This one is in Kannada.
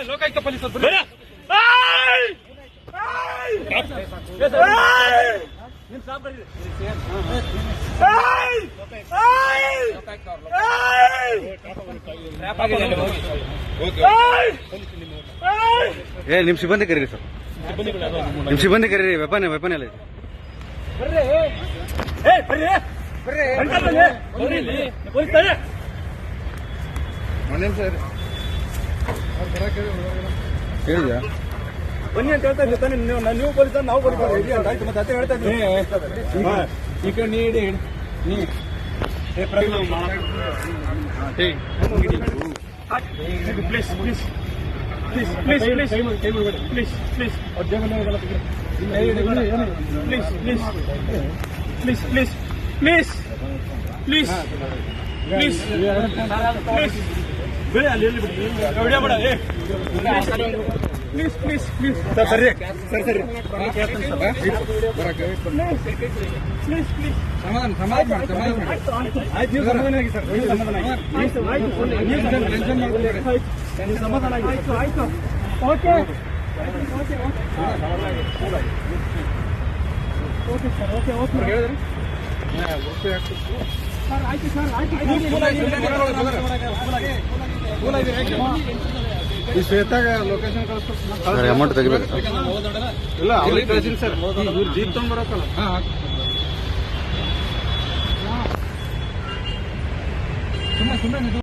ಲೋಕಾಯುಕ್ತ ಪೊಲೀಸ್ ನಿಮ್ ಸಿಬ್ಬಂದಿ ಕರೀರಿ ಸರ್, ನಿಮ್ ಸಿಬ್ಬಂದಿ ಕರೀರಿ. ವೆಪನ್ ಎಲ್ಲ ಇದೆ. ಹೇಳಿದ್ಯಾ ಬನ್ನಿ ಅಂತ ಹೇಳ್ತಾ ಇದ್ದೆ ತಾನೆ ನೀವು ಪೊಲೀಸ್ ನಾವು ಪೊಲೀಸ್ ಆಯ್ತು ಮತ್ತೆ ಅದೇ ಹೇಳ್ತಾ ಇದ್ದೀನಿ ಈ ಕಡೆ ನೀಡಿ ನೀ please please please please please please please please please please please please please please ಬೇಡ ಅಲ್ಲಿ ಎಲ್ಲಿ ಬಿಡಿ ವಿಡಿಯೋ ಬೇಡ ಪ್ಲೀಸ್ ಪ್ಲೀಸ್ ಪ್ಲೀಸ್ ಸರ್ ಸರಿ ಸರ್ ಸರಿ ಪ್ಲೀಸ್ ಪ್ಲೀಸ್ ಸಮಾಧಾನ ಆಯ್ತು ನೀವು ಸಮಾಧಾನ ಆಗಿ ಸರ್ ಸಮಾಧಾನ ಆಗಿ ನೀವು ಸಮಾಧಾನ ಆಗಿ ಆಯ್ತು ಆಯ್ತು okay okay okay sir okay okay ಹೇಳಿದ್ರಿ ಸರ್ ಆಯ್ತು ಸರ್ ಆಯ್ತು ಈ ಶ್ವೇತಾಗ ಲೊಕೇಶನ್ ಕಳಿಸ್ತಾರೆ ಅಮೌಂಟ್ ತೆಗಿಬೇಕು ಇಲ್ಲ ಅವ್ರಿಗೆ ಕಳಿಸಿನಿ ಸರ್ ಇವ್ರು ಜೀಪ್ ತಗೊಂಡ್ಬರತ್ತಲ್ಲ ಸುಮ್ಮನೆ